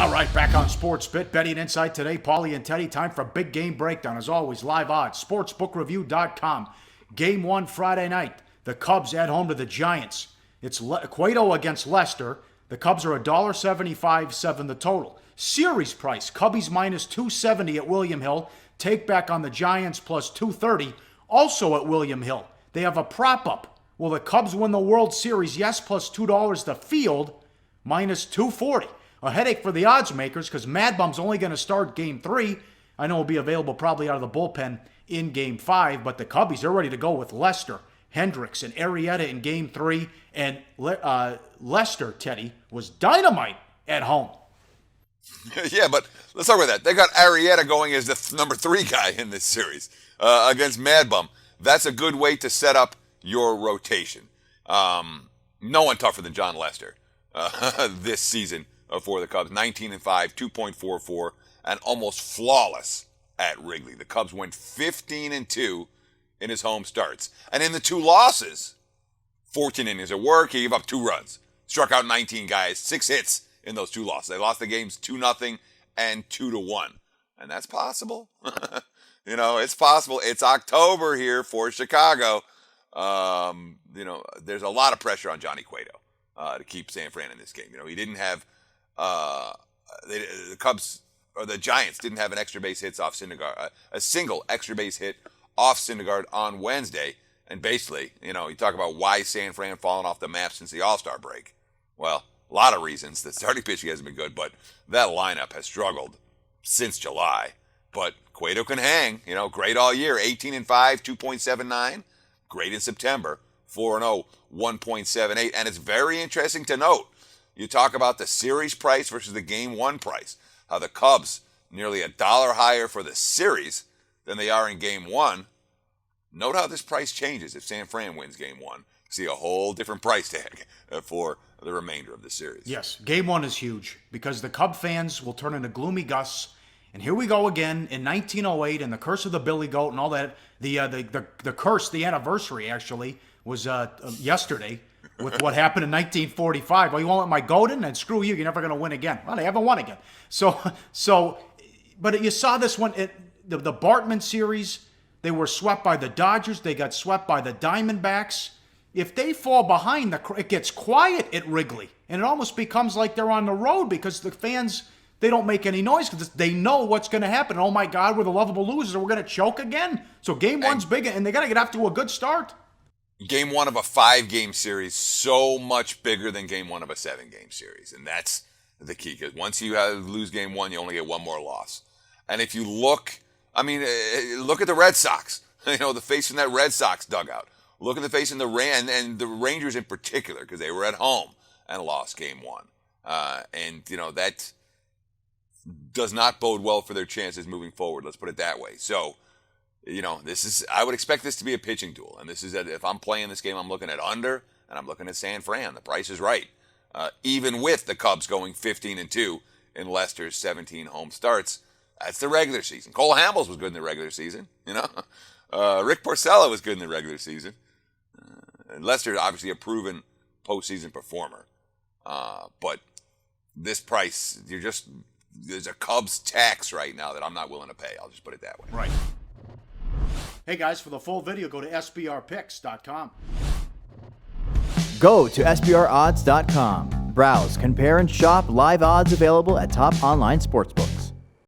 All right, back on Sports Bit, Betting Insight today. Paulie and Teddy, time for a big game breakdown. As always, live odds, sportsbookreview.com. Game 1 Friday night. The Cubs at home to the Giants. It's Cueto against Leicester. The Cubs are $1.75, the total. Series price, Cubbies minus 270 at William Hill. Take back on the Giants plus 230, also at William Hill. They have a prop up. Will the Cubs win the World Series? Yes, plus $2 the field, minus 240. A headache for the odds makers because Mad Bum's only going to start Game 3. I know he'll be available probably out of the bullpen in Game 5, but the Cubbies are ready to go with Lester, Hendricks, and Arrieta in Game 3. And Lester, Teddy, was dynamite at home. Yeah, but let's talk about that. They got Arrieta going as the number 3 guy in this series against Mad Bum. That's a good way to set up your rotation. No one tougher than John Lester this season for the Cubs. 19-5, 2.44, and almost flawless at Wrigley. The Cubs went 15-2 in his home starts. And in the 2 losses, 14 innings of work, he gave up 2 runs. Struck out 19 guys, 6 hits in those 2 losses. They lost the games 2-0 and 2-1. And that's possible. It's possible. It's October here for Chicago. There's a lot of pressure on Johnny Cueto to keep San Fran in this game. He didn't have the Cubs or the Giants didn't have an extra base hits off Syndergaard, a single extra base hit off Syndergaard on Wednesday. And basically, you talk about why San Fran fallen off the map since the All-Star break. Well, a lot of reasons. The starting pitching hasn't been good, but that lineup has struggled since July. But Cueto can hang, great all year. 18-5, 2.79. Great in September. 4-0, 1.78. And it's very interesting to note. You talk about the series price versus the Game 1 price. How the Cubs nearly $1 higher for the series than they are in Game 1. Note how this price changes if San Fran wins Game 1. See a whole different price tag for the remainder of the series. Yes, Game 1 is huge because the Cub fans will turn into gloomy Gus. And here we go again in 1908 and the curse of the Billy Goat and all that. The curse, the anniversary actually, was yesterday with what happened in 1945. Well, you won't let my goat in? And screw you, you're never going to win again. Well, they haven't won again. But you saw this one, the Bartman series, they were swept by the Dodgers. They got swept by the Diamondbacks. If they fall behind, it gets quiet at Wrigley. And it almost becomes like they're on the road because the fans, they don't make any noise because they know what's going to happen. Oh, my God, we're the lovable losers. We're going to choke again. So Game 1's big, and they got to get off to a good start. Game 1 of a 5-game series, so much bigger than Game 1 of a 7-game series. And that's the key, because once you lose Game 1, you only get one more loss. And if you look at the Red Sox, the face in that Red Sox dugout. Look at the face in and the Rangers in particular, because they were at home and lost Game 1. That does not bode well for their chances moving forward. Let's put it that way. So, I would expect this to be a pitching duel. And this is if I'm playing this game, I'm looking at under, and I'm looking at San Fran. The price is right. Even with the Cubs going 15-2 in Lester's 17 home starts. That's the regular season. Cole Hamels was good in the regular season. Rick Porcello was good in the regular season. And Lester is obviously a proven postseason performer. But this price, there's a Cubs tax right now that I'm not willing to pay. I'll just put it that way. Right. Hey guys, for the full video, go to sbrpicks.com. Go to sbrodds.com. Browse, compare, and shop live odds available at top online sportsbooks.